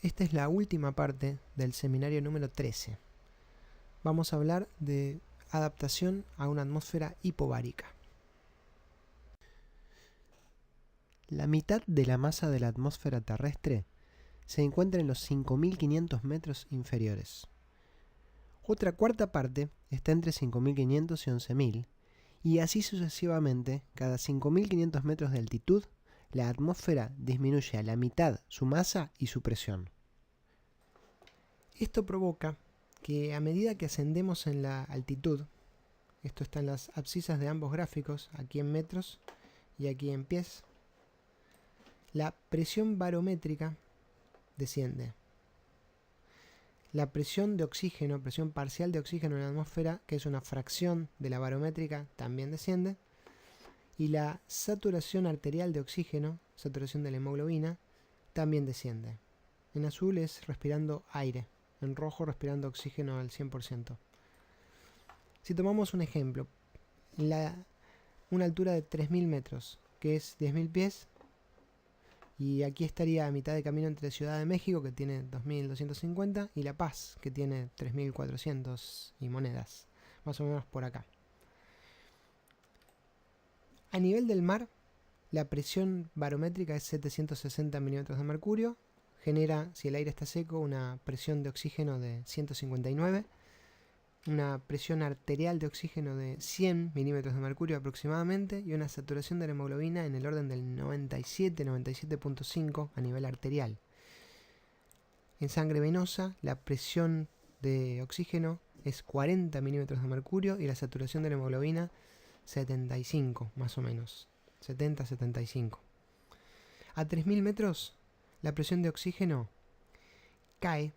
Esta es la última parte del seminario número 13. Vamos a hablar de adaptación a una atmósfera hipobaríca. La mitad de la masa de la atmósfera terrestre se encuentra en los 5.500 metros inferiores. Otra cuarta parte está entre 5.500 y 11.000, y así sucesivamente, cada 5.500 metros de altitud, la atmósfera disminuye a la mitad su masa y su presión. Esto provoca que a medida que ascendemos en la altitud, esto está en las abscisas de ambos gráficos, aquí en metros y aquí en pies, la presión barométrica desciende. La presión de oxígeno, presión parcial de oxígeno en la atmósfera, que es una fracción de la barométrica, también desciende. Y la saturación arterial de oxígeno, saturación de la hemoglobina, también desciende. En azul es respirando aire, en rojo respirando oxígeno al 100%. Si tomamos un ejemplo, una altura de 3.000 metros, que es 10.000 pies, y aquí estaría a mitad de camino entre Ciudad de México, que tiene 2.250, y La Paz, que tiene 3.400 y monedas, más o menos por acá. A nivel del mar, la presión barométrica es 760 milímetros de mercurio, genera, si el aire está seco, una presión de oxígeno de 159, una presión arterial de oxígeno de 100 milímetros de mercurio aproximadamente, y una saturación de la hemoglobina en el orden del 97, 97.5 a nivel arterial. En sangre venosa, la presión de oxígeno es 40 milímetros de mercurio y la saturación de la hemoglobina 75, más o menos, 70-75. A 3.000 metros, la presión de oxígeno cae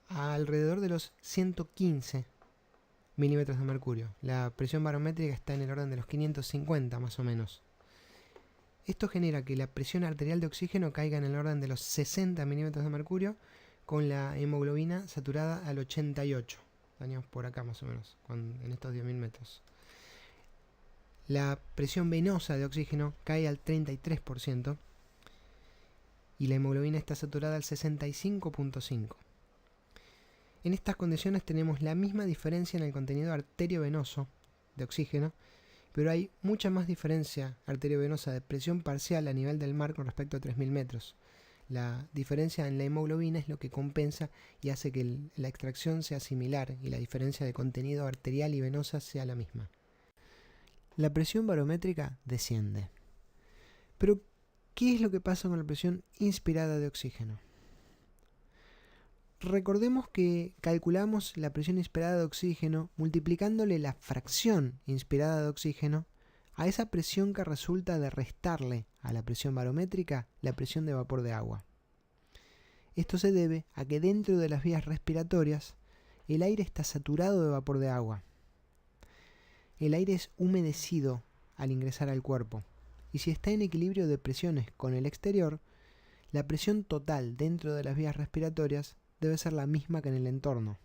a alrededor de los 115 milímetros de mercurio. La presión barométrica está en el orden de los 550 más o menos. Esto genera que la presión arterial de oxígeno caiga en el orden de los 60 milímetros de mercurio, con la hemoglobina saturada al 88. Dañamos por acá más o menos, en estos 10.000 metros. La presión venosa de oxígeno cae al 33% y la hemoglobina está saturada al 65.5. En estas condiciones tenemos la misma diferencia en el contenido arteriovenoso de oxígeno, pero hay mucha más diferencia arteriovenosa de presión parcial a nivel del mar con respecto a 3.000 metros. La diferencia en la hemoglobina es lo que compensa y hace que la extracción sea similar y la diferencia de contenido arterial y venosa sea la misma. La presión barométrica desciende. Pero, ¿qué es lo que pasa con la presión inspirada de oxígeno? Recordemos que calculamos la presión inspirada de oxígeno multiplicándole la fracción inspirada de oxígeno a esa presión que resulta de restarle a la presión barométrica la presión de vapor de agua. Esto se debe a que dentro de las vías respiratorias el aire está saturado de vapor de agua. El aire es humedecido al ingresar al cuerpo, y si está en equilibrio de presiones con el exterior, la presión total dentro de las vías respiratorias debe ser la misma que en el entorno.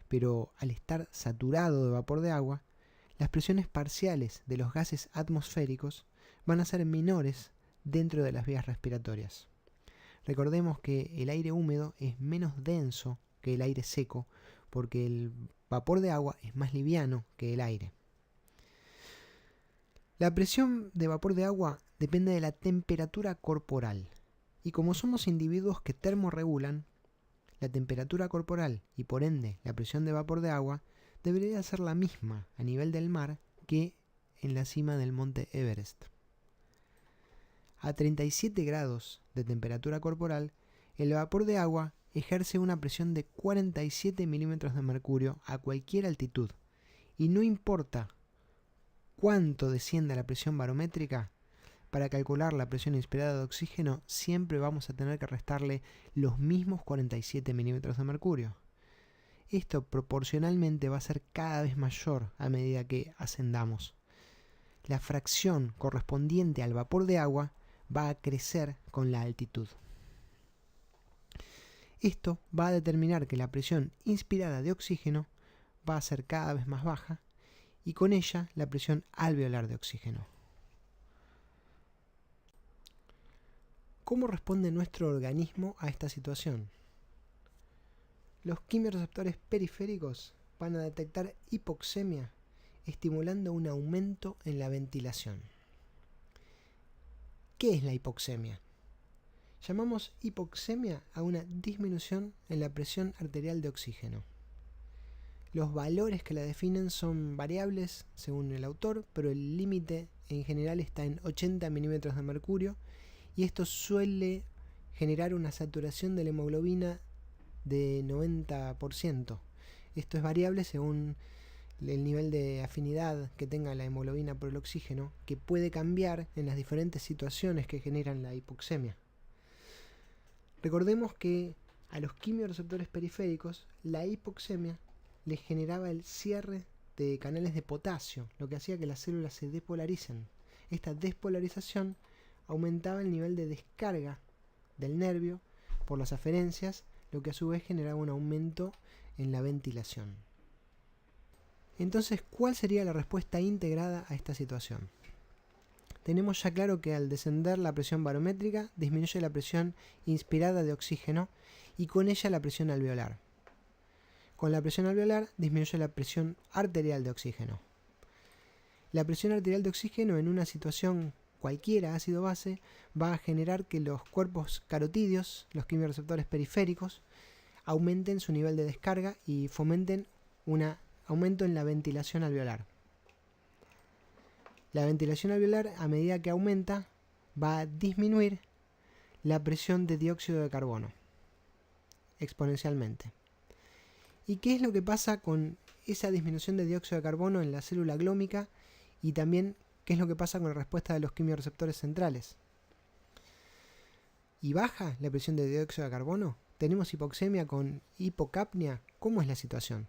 Pero al estar saturado de vapor de agua, las presiones parciales de los gases atmosféricos van a ser menores dentro de las vías respiratorias. Recordemos que el aire húmedo es menos denso que el aire seco, porque el vapor de agua es más liviano que el aire. La presión de vapor de agua depende de la temperatura corporal, y como somos individuos que termorregulan, la temperatura corporal y por ende la presión de vapor de agua debería ser la misma a nivel del mar que en la cima del monte Everest. A 37 grados de temperatura corporal, el vapor de agua ejerce una presión de 47 milímetros de mercurio a cualquier altitud, y no importa cuánto descienda la presión barométrica, para calcular la presión inspirada de oxígeno siempre vamos a tener que restarle los mismos 47 milímetros de mercurio. Esto proporcionalmente va a ser cada vez mayor a medida que ascendamos. La fracción correspondiente al vapor de agua va a crecer con la altitud. Esto va a determinar que la presión inspirada de oxígeno va a ser cada vez más baja y con ella la presión alveolar de oxígeno. ¿Cómo responde nuestro organismo a esta situación? Los quimiorreceptores periféricos van a detectar hipoxemia, estimulando un aumento en la ventilación. ¿Qué es la hipoxemia? Llamamos hipoxemia a una disminución en la presión arterial de oxígeno. Los valores que la definen son variables según el autor, pero el límite en general está en 80 milímetros de mercurio, y esto suele generar una saturación de la hemoglobina de 90%. Esto es variable según el nivel de afinidad que tenga la hemoglobina por el oxígeno, que puede cambiar en las diferentes situaciones que generan la hipoxemia. Recordemos que a los quimiorreceptores periféricos la hipoxemia les generaba el cierre de canales de potasio, lo que hacía que las células se despolaricen. Esta despolarización aumentaba el nivel de descarga del nervio por las aferencias, lo que a su vez generaba un aumento en la ventilación. Entonces, ¿cuál sería la respuesta integrada a esta situación? Tenemos ya claro que al descender la presión barométrica disminuye la presión inspirada de oxígeno y con ella la presión alveolar. Con la presión alveolar disminuye la presión arterial de oxígeno. La presión arterial de oxígeno en una situación cualquiera ácido-base va a generar que los cuerpos carotídeos, los quimiorreceptores periféricos, aumenten su nivel de descarga y fomenten un aumento en la ventilación alveolar. La ventilación alveolar, a medida que aumenta, va a disminuir la presión de dióxido de carbono exponencialmente. ¿Y qué es lo que pasa con esa disminución de dióxido de carbono en la célula glómica y también qué es lo que pasa con la respuesta de los quimiorreceptores centrales? ¿Y baja la presión de dióxido de carbono? ¿Tenemos hipoxemia con hipocapnia? ¿Cómo es la situación?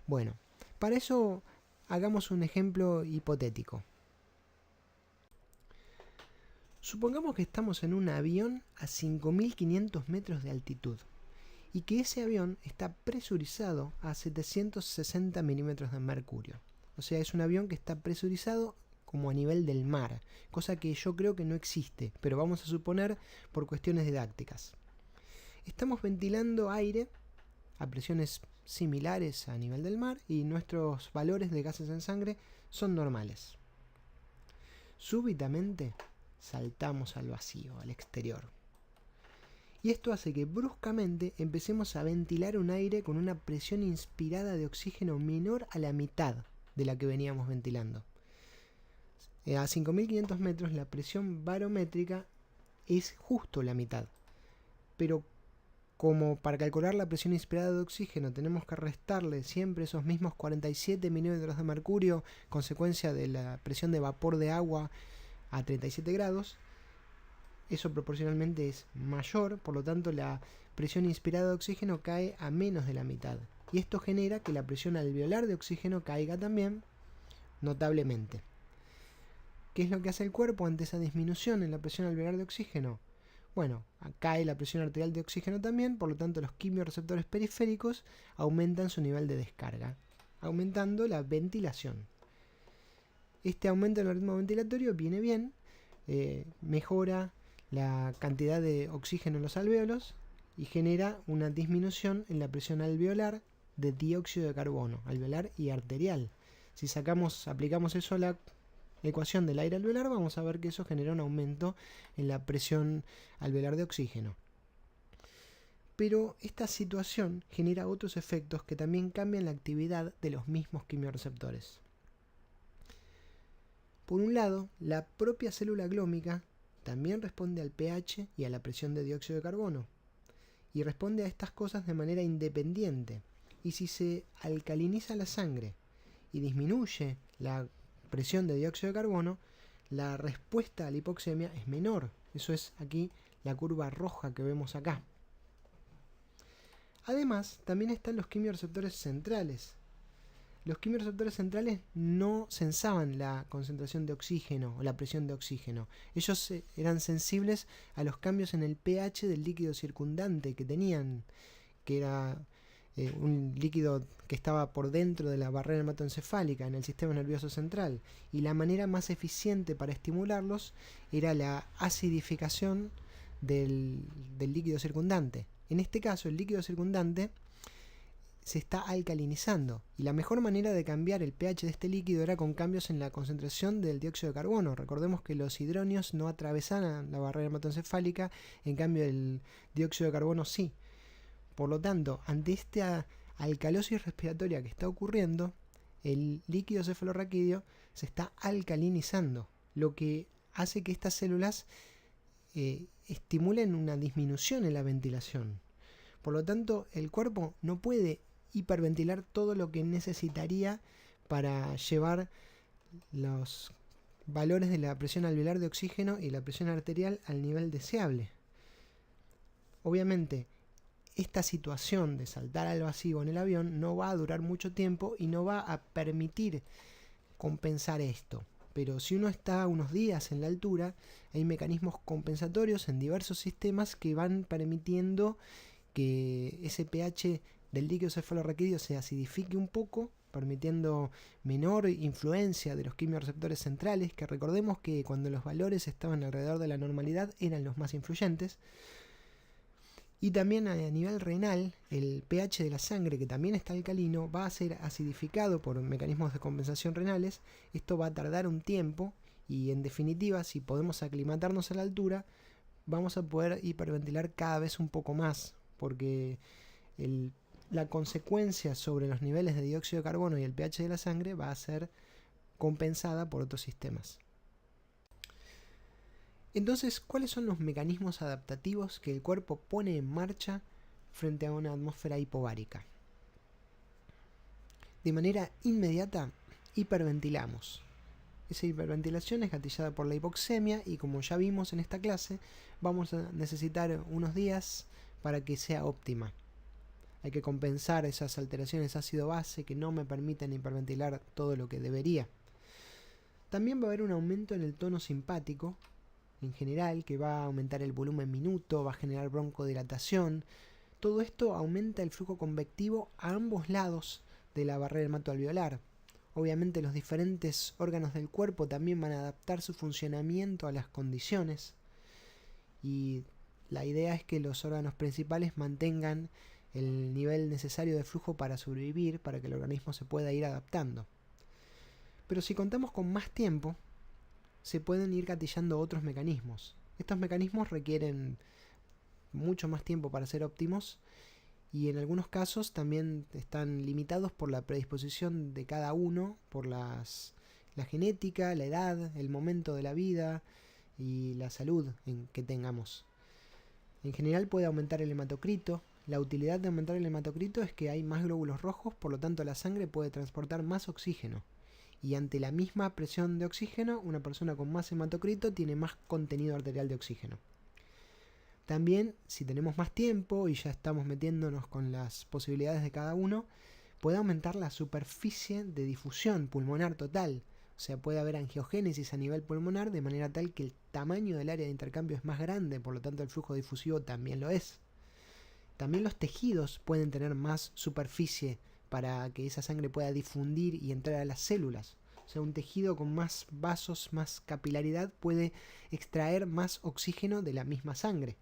Bueno, para eso hagamos un ejemplo hipotético. Supongamos que estamos en un avión a 5.500 metros de altitud y que ese avión está presurizado a 760 milímetros de mercurio. O sea, es un avión que está presurizado como a nivel del mar, cosa que yo creo que no existe, pero vamos a suponer por cuestiones didácticas. Estamos ventilando aire a presiones similares a nivel del mar y nuestros valores de gases en sangre son normales. Súbitamente saltamos al vacío, al exterior. Y esto hace que bruscamente empecemos a ventilar un aire con una presión inspirada de oxígeno menor a la mitad de la que veníamos ventilando. A 5.500 metros la presión barométrica es justo la mitad. Pero como para calcular la presión inspirada de oxígeno tenemos que restarle siempre esos mismos 47 milímetros de mercurio, consecuencia de la presión de vapor de agua a 37 grados, eso proporcionalmente es mayor, por lo tanto la presión inspirada de oxígeno cae a menos de la mitad. Y esto genera que la presión alveolar de oxígeno caiga también notablemente. ¿Qué es lo que hace el cuerpo ante esa disminución en la presión alveolar de oxígeno? Bueno, cae la presión arterial de oxígeno también, por lo tanto los quimiorreceptores periféricos aumentan su nivel de descarga, aumentando la ventilación. Este aumento en el ritmo ventilatorio viene bien, mejora la cantidad de oxígeno en los alvéolos y genera una disminución en la presión alveolar de dióxido de carbono, alveolar y arterial. Si aplicamos eso a la ecuación del aire alveolar, vamos a ver que eso genera un aumento en la presión alveolar de oxígeno. Pero esta situación genera otros efectos que también cambian la actividad de los mismos quimiorreceptores. Por un lado, la propia célula glómica también responde al pH y a la presión de dióxido de carbono, y responde a estas cosas de manera independiente. Y si se alcaliniza la sangre y disminuye la presión de dióxido de carbono, la respuesta a la hipoxemia es menor. Eso es aquí la curva roja que vemos acá. Además, también están los quimiorreceptores centrales. Los quimiorreceptores centrales no sensaban la concentración de oxígeno o la presión de oxígeno. Ellos eran sensibles a los cambios en el pH del líquido circundante que tenían, que era un líquido que estaba por dentro de la barrera hematoencefálica en el sistema nervioso central, y la manera más eficiente para estimularlos era la acidificación del líquido circundante. En este caso, el líquido circundante se está alcalinizando, y la mejor manera de cambiar el pH de este líquido era con cambios en la concentración del dióxido de carbono. Recordemos que los hidronios no atravesan la barrera hematoencefálica, en cambio el dióxido de carbono sí. Por lo tanto, ante esta alcalosis respiratoria que está ocurriendo, el líquido cefalorraquídeo se está alcalinizando, lo que hace que estas células estimulen una disminución en la ventilación. Por lo tanto, el cuerpo no puede hiperventilar todo lo que necesitaría para llevar los valores de la presión alveolar de oxígeno y la presión arterial al nivel deseable. Obviamente, esta situación de saltar al vacío en el avión no va a durar mucho tiempo y no va a permitir compensar esto. Pero si uno está unos días en la altura, hay mecanismos compensatorios en diversos sistemas que van permitiendo que ese pH del líquido cefalorraquídeo se acidifique un poco, permitiendo menor influencia de los quimiorreceptores centrales, que recordemos que cuando los valores estaban alrededor de la normalidad eran los más influyentes. Y también a nivel renal, el pH de la sangre, que también está alcalino, va a ser acidificado por mecanismos de compensación renales. Esto va a tardar un tiempo y, en definitiva, si podemos aclimatarnos a la altura, vamos a poder hiperventilar cada vez un poco más, porque la consecuencia sobre los niveles de dióxido de carbono y el pH de la sangre va a ser compensada por otros sistemas. Entonces, ¿cuáles son los mecanismos adaptativos que el cuerpo pone en marcha frente a una atmósfera hipovárica? De manera inmediata, hiperventilamos. Esa hiperventilación es gatillada por la hipoxemia y, como ya vimos en esta clase, vamos a necesitar unos días para que sea óptima. Hay que compensar esas alteraciones ácido-base que no me permiten hiperventilar todo lo que debería. También va a haber un aumento en el tono simpático, en general, que va a aumentar el volumen minuto, va a generar broncodilatación. Todo esto aumenta el flujo convectivo a ambos lados de la barrera hematoalveolar. Obviamente los diferentes órganos del cuerpo también van a adaptar su funcionamiento a las condiciones, y la idea es que los órganos principales mantengan el nivel necesario de flujo para sobrevivir, para que el organismo se pueda ir adaptando. Pero si contamos con más tiempo, se pueden ir gatillando otros mecanismos. Estos mecanismos requieren mucho más tiempo para ser óptimos, y en algunos casos también están limitados por la predisposición de cada uno, por la genética, la edad, el momento de la vida y la salud que tengamos. En general puede aumentar el hematocrito. La utilidad de aumentar el hematocrito es que hay más glóbulos rojos, por lo tanto la sangre puede transportar más oxígeno. Y ante la misma presión de oxígeno, una persona con más hematocrito tiene más contenido arterial de oxígeno. También, si tenemos más tiempo y ya estamos metiéndonos con las posibilidades de cada uno, puede aumentar la superficie de difusión pulmonar total. O sea, puede haber angiogénesis a nivel pulmonar de manera tal que el tamaño del área de intercambio es más grande, por lo tanto el flujo difusivo también lo es. También los tejidos pueden tener más superficie para que esa sangre pueda difundir y entrar a las células. O sea, un tejido con más vasos, más capilaridad, puede extraer más oxígeno de la misma sangre.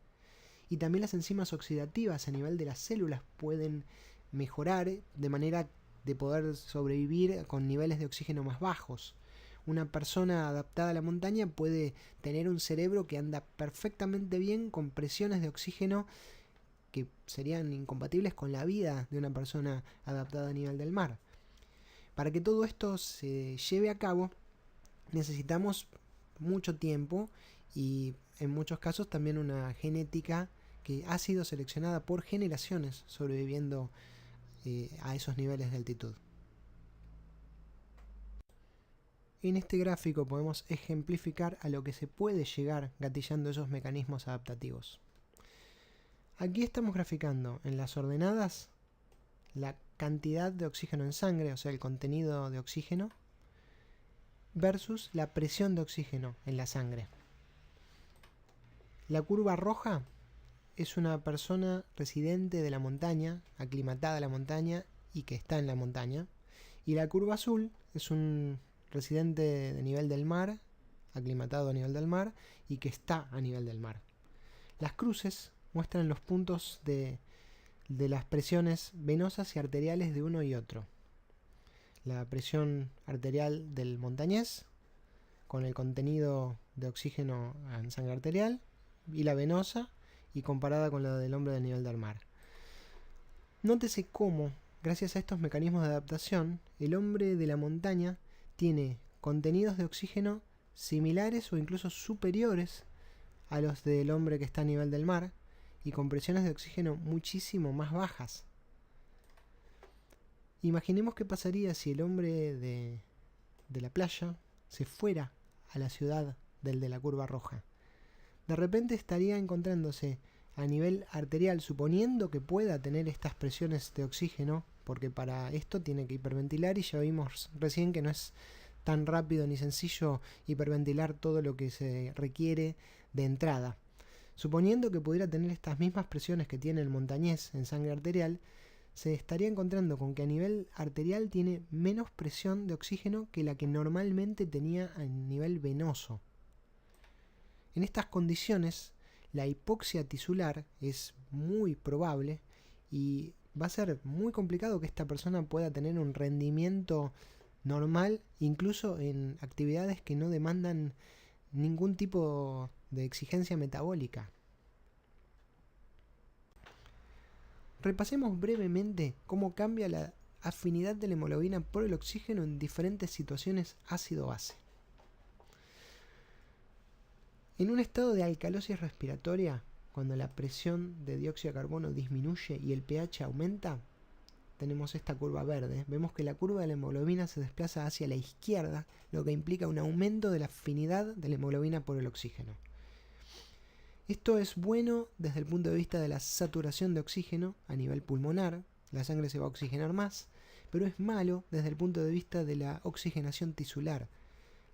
Y también las enzimas oxidativas a nivel de las células pueden mejorar de manera de poder sobrevivir con niveles de oxígeno más bajos. Una persona adaptada a la montaña puede tener un cerebro que anda perfectamente bien con presiones de oxígeno que serían incompatibles con la vida de una persona adaptada a nivel del mar. Para que todo esto se lleve a cabo, necesitamos mucho tiempo y en muchos casos también una genética que ha sido seleccionada por generaciones sobreviviendo a esos niveles de altitud. En este gráfico podemos ejemplificar a lo que se puede llegar gatillando esos mecanismos adaptativos. Aquí estamos graficando en las ordenadas la cantidad de oxígeno en sangre, o sea, el contenido de oxígeno, versus la presión de oxígeno en la sangre. La curva roja es una persona residente de la montaña, aclimatada a la montaña y que está en la montaña. Y la curva azul es un residente de nivel del mar, aclimatado a nivel del mar y que está a nivel del mar. Las cruces muestran los puntos de las presiones venosas y arteriales de uno y otro. La presión arterial del montañés, con el contenido de oxígeno en sangre arterial, y la venosa, y comparada con la del hombre del nivel del mar. Nótese cómo, gracias a estos mecanismos de adaptación, el hombre de la montaña tiene contenidos de oxígeno similares o incluso superiores a los del hombre que está a nivel del mar, y con presiones de oxígeno muchísimo más bajas. Imaginemos qué pasaría si el hombre de la playa se fuera a la ciudad del de la curva roja. De repente estaría encontrándose a nivel arterial, suponiendo que pueda tener estas presiones de oxígeno, porque para esto tiene que hiperventilar, y ya vimos recién que no es tan rápido ni sencillo hiperventilar todo lo que se requiere de entrada. Suponiendo que pudiera tener estas mismas presiones que tiene el montañés en sangre arterial, se estaría encontrando con que a nivel arterial tiene menos presión de oxígeno que la que normalmente tenía a nivel venoso. En estas condiciones, la hipoxia tisular es muy probable y va a ser muy complicado que esta persona pueda tener un rendimiento normal, incluso en actividades que no demandan ningún tipo de exigencia metabólica. Repasemos brevemente cómo cambia la afinidad de la hemoglobina por el oxígeno en diferentes situaciones ácido-base. En un estado de alcalosis respiratoria, cuando la presión de dióxido de carbono disminuye y el pH aumenta, tenemos esta curva verde. Vemos que la curva de la hemoglobina se desplaza hacia la izquierda, lo que implica un aumento de la afinidad de la hemoglobina por el oxígeno. Esto es bueno desde el punto de vista de la saturación de oxígeno a nivel pulmonar, la sangre se va a oxigenar más, pero es malo desde el punto de vista de la oxigenación tisular.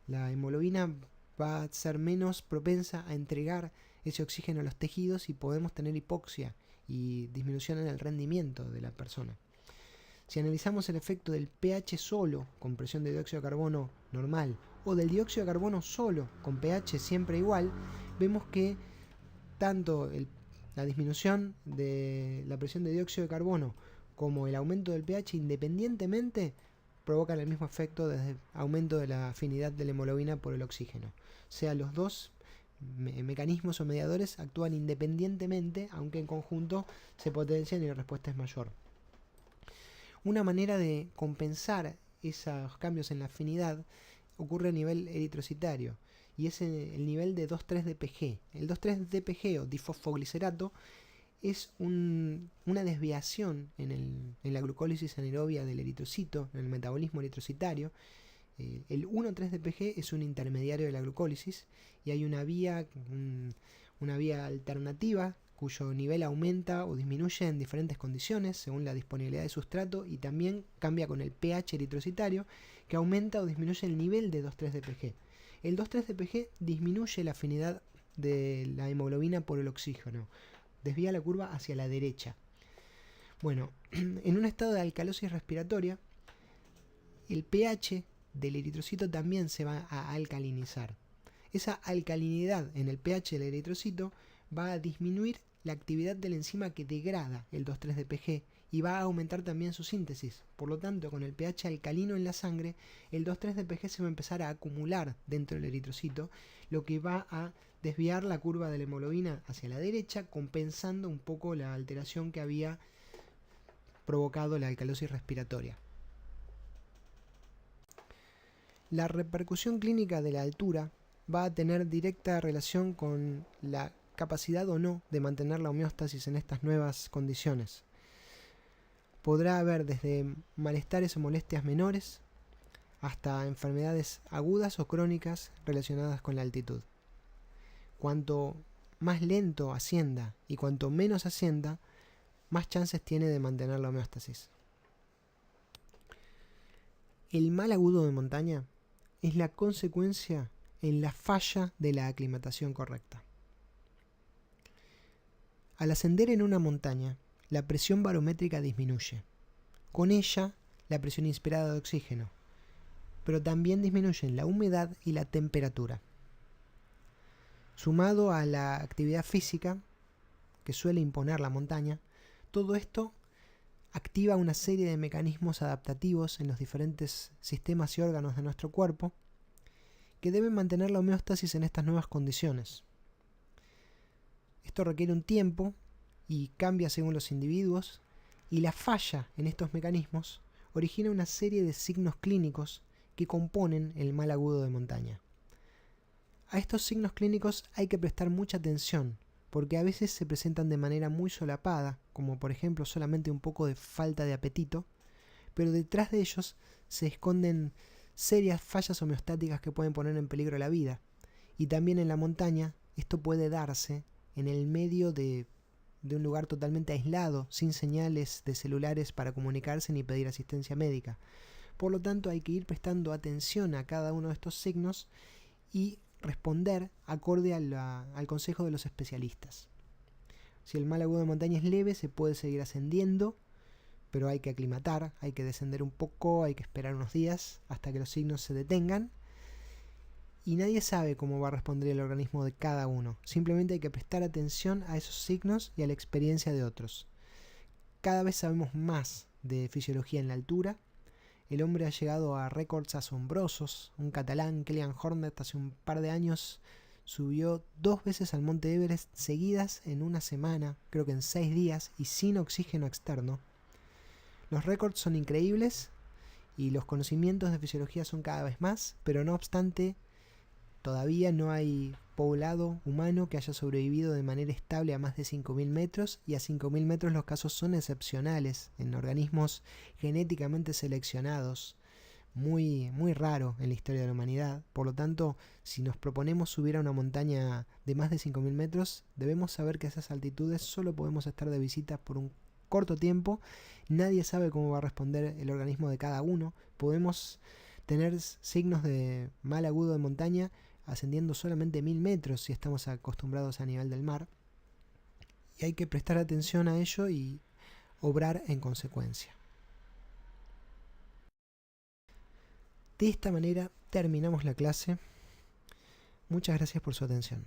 La hemoglobina va a ser menos propensa a entregar ese oxígeno a los tejidos y podemos tener hipoxia y disminución en el rendimiento de la persona. Si analizamos el efecto del pH solo con presión de dióxido de carbono normal o del dióxido de carbono solo con pH siempre igual, vemos que tanto la disminución de la presión de dióxido de carbono como el aumento del pH independientemente provocan el mismo efecto desde el aumento de la afinidad de la hemoglobina por el oxígeno. O sea, los dos mecanismos o mediadores actúan independientemente, aunque en conjunto se potencian y la respuesta es mayor. Una manera de compensar esos cambios en la afinidad ocurre a nivel eritrocitario, y es el nivel de 2,3-DPG. El 2,3-DPG o difosfoglicerato es una desviación en la glucólisis anaerobia del eritrocito, en el metabolismo eritrocitario. El 1,3-DPG es un intermediario de la glucólisis y hay una vía alternativa cuyo nivel aumenta o disminuye en diferentes condiciones según la disponibilidad de sustrato, y también cambia con el pH eritrocitario, que aumenta o disminuye el nivel de 2,3-DPG. El 2,3-DPG disminuye la afinidad de la hemoglobina por el oxígeno, desvía la curva hacia la derecha. Bueno, en un estado de alcalosis respiratoria, el pH del eritrocito también se va a alcalinizar. Esa alcalinidad en el pH del eritrocito va a disminuir la actividad de la enzima que degrada el 2,3-DPG y va a aumentar también su síntesis. Por lo tanto, con el pH alcalino en la sangre, el 2,3-DPG se va a empezar a acumular dentro del eritrocito, lo que va a desviar la curva de la hemoglobina hacia la derecha, compensando un poco la alteración que había provocado la alcalosis respiratoria. La repercusión clínica de la altura va a tener directa relación con la capacidad o no de mantener la homeostasis en estas nuevas condiciones. Podrá haber desde malestares o molestias menores hasta enfermedades agudas o crónicas relacionadas con la altitud. Cuanto más lento ascienda y cuanto menos ascienda, más chances tiene de mantener la homeostasis. El mal agudo de montaña es la consecuencia en la falla de la aclimatación correcta. Al ascender en una montaña, la presión barométrica disminuye. Con ella, la presión inspirada de oxígeno, pero también disminuyen la humedad y la temperatura. Sumado a la actividad física, que suele imponer la montaña, todo esto activa una serie de mecanismos adaptativos en los diferentes sistemas y órganos de nuestro cuerpo que deben mantener la homeostasis en estas nuevas condiciones. Esto requiere un tiempo y cambia según los individuos, y la falla en estos mecanismos origina una serie de signos clínicos que componen el mal agudo de montaña. A estos signos clínicos hay que prestar mucha atención, porque a veces se presentan de manera muy solapada, como por ejemplo solamente un poco de falta de apetito, pero detrás de ellos se esconden serias fallas homeostáticas que pueden poner en peligro la vida. Y también en la montaña esto puede darse en el medio de un lugar totalmente aislado, sin señales de celulares para comunicarse ni pedir asistencia médica. Por lo tanto, hay que ir prestando atención a cada uno de estos signos y responder acorde al consejo de los especialistas. Si el mal agudo de montaña es leve, se puede seguir ascendiendo, pero hay que aclimatar, hay que descender un poco, hay que esperar unos días hasta que los signos se detengan. Y nadie sabe cómo va a responder el organismo de cada uno. Simplemente hay que prestar atención a esos signos y a la experiencia de otros. Cada vez sabemos más de fisiología en la altura. El hombre ha llegado a récords asombrosos. Un catalán, Kilian Hornet, hace un par de años subió 2 veces al monte Everest seguidas en una semana, creo que en 6 días, y sin oxígeno externo. Los récords son increíbles y los conocimientos de fisiología son cada vez más, pero no obstante, todavía no hay poblado humano que haya sobrevivido de manera estable a más de 5.000 metros, y a 5.000 metros los casos son excepcionales, en organismos genéticamente seleccionados, muy raro en la historia de la humanidad. Por lo tanto, si nos proponemos subir a una montaña de más de 5.000 metros, debemos saber que a esas altitudes solo podemos estar de visita por un corto tiempo. Nadie sabe cómo va a responder el organismo de cada uno. Podemos tener signos de mal agudo de montaña ascendiendo solamente 1.000 metros si estamos acostumbrados a nivel del mar, y hay que prestar atención a ello y obrar en consecuencia. De esta manera terminamos la clase. Muchas gracias por su atención.